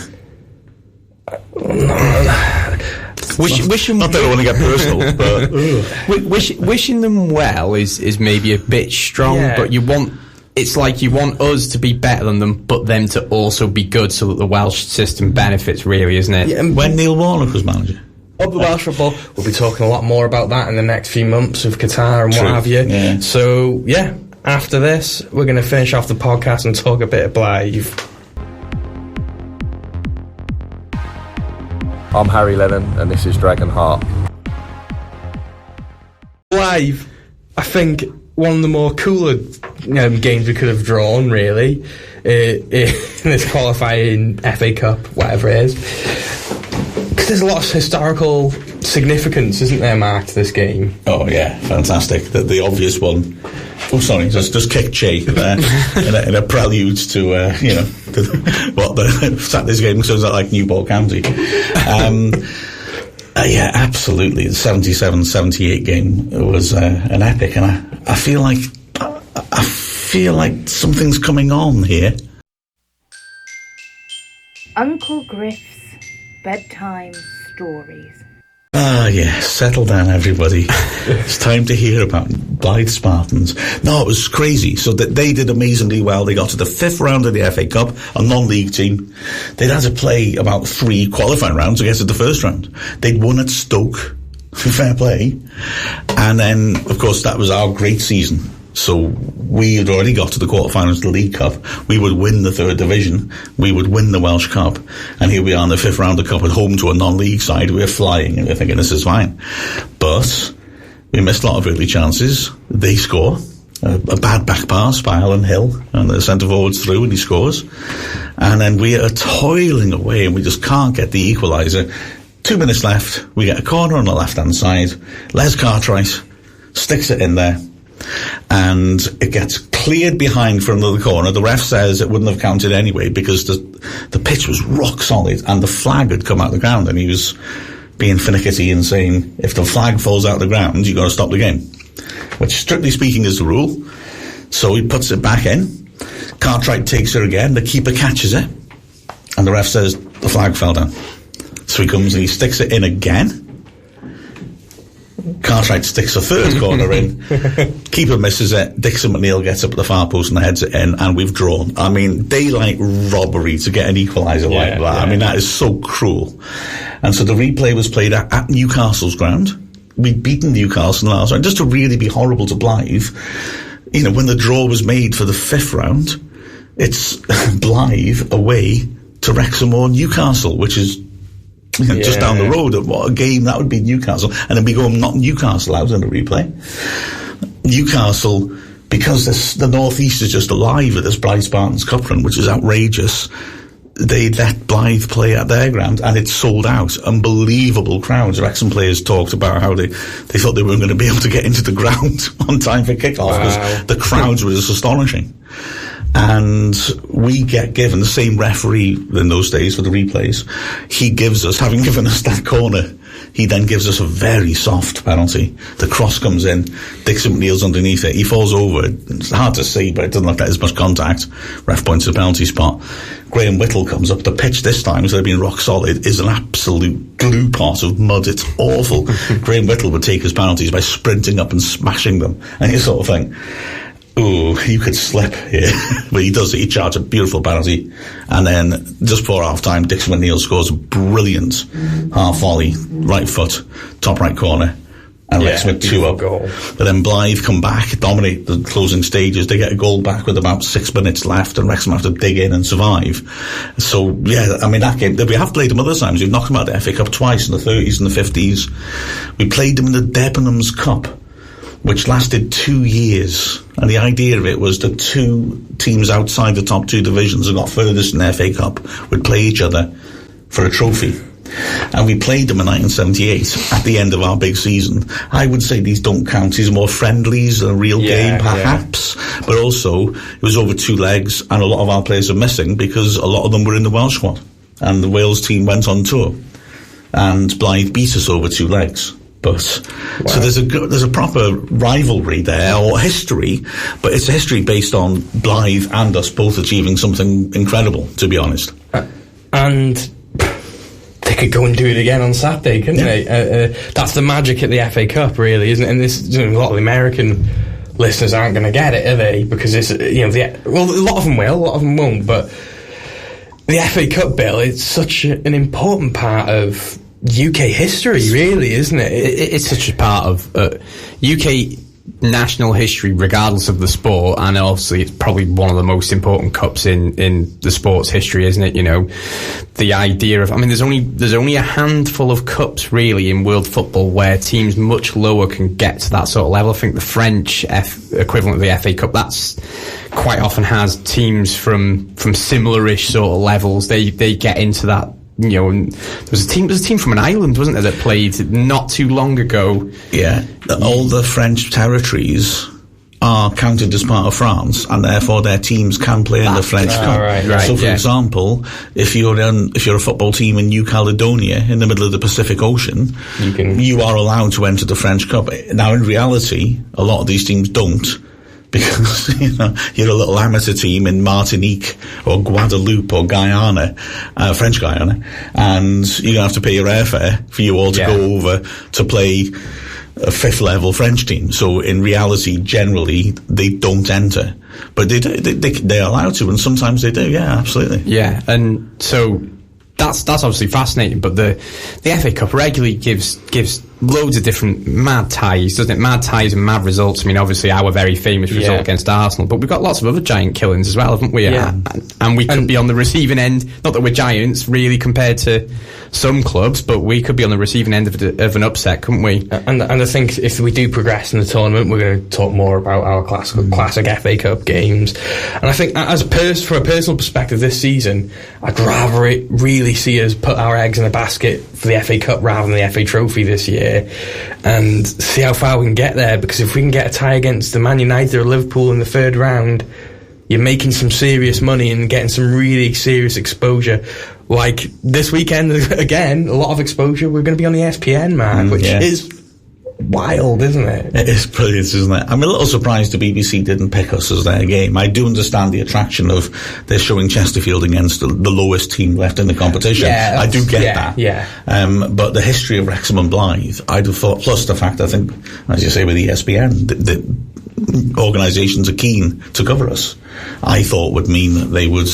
Wishing not that I want to get personal, but wishing them well is maybe a bit strong. Yeah. But it's like you want us to be better than them, but them to also be good, so that the Welsh system benefits, really, isn't it? Yeah, and when Neil Warnock was manager. Of the Welsh football, we'll be talking a lot more about that in the next few months with Qatar and what have you. Yeah. So, yeah, after this, we're going to finish off the podcast and talk a bit of Blyth. I'm Harry Lennon, and this is Dragonheart. Blyth, I think one of the more cooler games we could have drawn, really, in this qualifying FA Cup, whatever it is. Because there's a lot of historical significance, isn't there, Mark, to this game? Oh yeah, fantastic. The obvious one. Oh, sorry, just kicked Chay in a prelude to what the Saturday's game sounds like Newport County. Yeah, absolutely. The 77-78 game was an epic, and I feel like something's coming on here. Uncle Griff's Bedtime Stories. Ah, yeah, settle down, everybody. It's time to hear about Blyth Spartans. No, it was crazy. So that they did amazingly well. They got to the 5th round of the FA Cup, a non-league team. They'd had to play about 3 qualifying rounds to get to the first round. They'd won at Stoke, fair play. And then, of course, that was our great season. So we had already got to the quarterfinals of the League Cup. We would win the 3rd division. We would win the Welsh Cup. And here we are in the 5th round of the Cup at home to a non-league side. We're flying and we're thinking this is fine. But we missed a lot of early chances. They score. A bad back pass by Alan Hill, and the centre forward's through and he scores. And then we are toiling away and we just can't get the equaliser. 2 minutes left. We get a corner on the left-hand side. Les Cartwright sticks it in there. And it gets cleared behind for another corner. The ref says it wouldn't have counted anyway because the pitch was rock solid and the flag had come out of the ground, and he was being finicky and saying if the flag falls out of the ground you've got to stop the game, which strictly speaking is the rule. So he puts it back in. Cartwright takes it again. The keeper catches it and the ref says the flag fell down. So he comes and he sticks it in again. Cartwright sticks a 3rd corner in. Keeper misses it. Dixon McNeil gets up at the far post and heads it in, and we've drawn. I mean, daylight robbery to get an equaliser like that. Yeah. I mean, that is so cruel. And so the replay was played at Newcastle's ground. We'd beaten Newcastle last round. Just to really be horrible to Blyth, when the draw was made for the 5th round, it's Blyth away to Wrexham or Newcastle, which is just down the road. What a game that would be, Newcastle. And then we go and knock Newcastle out in the replay. Newcastle, because the North East is just alive with this Blyth Spartans Cup run, which is outrageous, they let Blyth play at their ground and it sold out. Unbelievable crowds. Wrexham players talked about how they thought they weren't going to be able to get into the ground on time for kickoff because the crowds were just astonishing. And we get given the same referee in those days for the replays. He gives us, having given us that corner, he then gives us a very soft penalty. The cross comes in, Dixon McNeil's underneath it, he falls over. It's hard to see, but it doesn't look like there's much contact. Ref points to the penalty spot. Graham Whittle comes up. The pitch this time, instead of being rock solid, is an absolute glue pot of mud. It's awful. Graham Whittle would take his penalties by sprinting up and smashing them, and you sort of think, ooh, you could slip here. But he does it. He charges a beautiful penalty. And then, just before half-time, Dixon McNeil scores a brilliant half volley, right foot, top right corner. And Wrexham with 2 up. Goal. But then Blyth come back, dominate the closing stages. They get a goal back with about 6 minutes left, and Wrexham have to dig in and survive. So, yeah, I mean, that game, we have played them other times. We've knocked them out of the FA Cup twice in the 30s and the 50s. We played them in the Debenhams Cup, which lasted 2 years. And the idea of it was that 2 teams outside the top 2 divisions and got furthest in the FA Cup would play each other for a trophy. And we played them in 1978 at the end of our big season. I would say these don't count. These are more friendlies than a real game, perhaps. Yeah. But also, it was over 2 legs, and a lot of our players are missing because a lot of them were in the Welsh squad. And the Wales team went on tour. And Blyth beat us over 2 legs. But so there's a proper rivalry there, or history, but it's a history based on Blyth and us both achieving something incredible, to be honest. And they could go and do it again on Saturday, couldn't they? That's the magic at the FA Cup, really, isn't it? And this, a lot of the American listeners aren't going to get it, are they? Because it's, a lot of them will, a lot of them won't. But the FA Cup, Bill, it's such an important part of UK history, really, isn't it? It's such a part of UK national history, regardless of the sport, and obviously it's probably one of the most important cups in the sport's history, isn't it? The idea of, there's only a handful of cups really in world football where teams much lower can get to that sort of level. I think the French equivalent of the FA Cup, that's quite often has teams from similar-ish sort of levels. They get into that. And there was a team from an island, wasn't there, that played not too long ago. Yeah, all the French territories are counted as part of France, and therefore their teams can play in the French Cup. Right, so, for example, if you're a football team in New Caledonia in the middle of the Pacific Ocean, you are allowed to enter the French Cup. Now, in reality, a lot of these teams don't. Because, you're a little amateur team in Martinique or Guadeloupe or Guyana, French Guyana, and you're going to have to pay your airfare for you all to go over to play a fifth level French team. So in reality, generally, they don't enter. But they're allowed to, and sometimes they do, yeah, absolutely. Yeah, and so that's obviously fascinating, but the FA Cup regularly gives loads of different mad ties, doesn't it? Mad ties and mad results. Obviously our very famous result against Arsenal, but we've got lots of other giant killings as well, haven't we? Yeah. And we could be on the receiving end, not that we're giants really compared to some clubs, but we could be on the receiving end of an upset, couldn't we? And I think if we do progress in the tournament, we're going to talk more about our classic FA Cup games. And I think for a personal perspective this season, I'd rather really see us put our eggs in a basket for the FA Cup rather than the FA Trophy this year, and see how far we can get there, because if we can get a tie against the Man United or Liverpool in the third round, you're making some serious money and getting some really serious exposure. Like this weekend, again, a lot of exposure. We're going to be on the ESPN, man, which is wild, isn't it? It is brilliant, isn't it? I'm a little surprised the BBC didn't pick us as their game. I do understand the attraction of they're showing Chesterfield against the lowest team left in the competition. Yeah, I do get that. Yeah. But the history of Wrexham and Blyth, I'd have thought, plus the fact, I think, as you say with ESPN, the organisations are keen to cover us, I thought would mean that they would.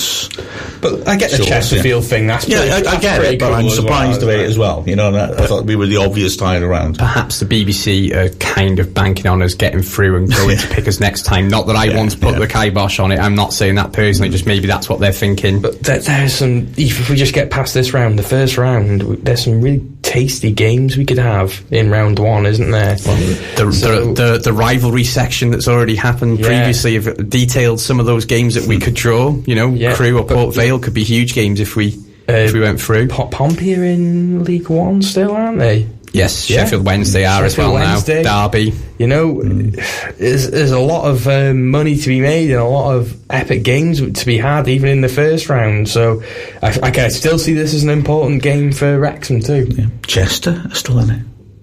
But I get the Chesterfield thing. That's I get it, but I'm surprised of it as well. I thought we were the obvious tie around. Perhaps the BBC are kind of banking on us getting through and going to pick us next time. Not that I want to put the kibosh on it. I'm not saying that personally. Just maybe that's what they're thinking. But there's some. If we just get past this round, the first round, there's some really tasty games we could have in round one, isn't there? The rivalry section that's already happened previously have detailed some of those games that we could draw. Crewe or Port Vale could be huge games if we went through. Pompey are in League One still, aren't they? Yes, Sheffield Wednesday are as well now. Derby. There's a lot of money to be made and a lot of epic games to be had, even in the first round. So I can still see this as an important game for Wrexham too. Yeah. Chester are still in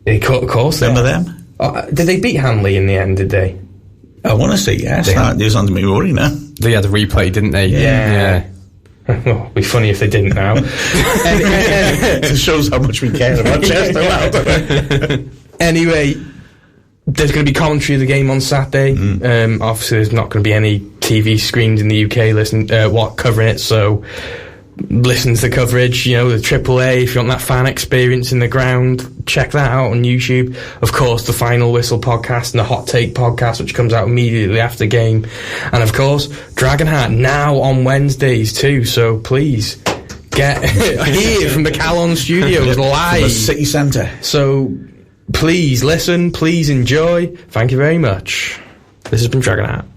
it. Of course. Remember them? Did they beat Hanley in the end, did they? I want to say yes. It's under me worry now. They had a replay, didn't they? Yeah. Well, it'd be funny if they didn't now. It shows how much we care about Chester. Anyway, there's going to be commentary of the game on Saturday. Obviously, there's not going to be any TV screens in the UK covering it, so listen to the coverage, the AAA, if you want that fan experience in the ground, check that out on YouTube. Of course, the Final Whistle podcast and the Hot Take podcast, which comes out immediately after the game. And of course, Dragonheart now on Wednesdays too, so please get here from the Calon Studios live. From the city centre. So please listen, please enjoy. Thank you very much. This has been Dragonheart.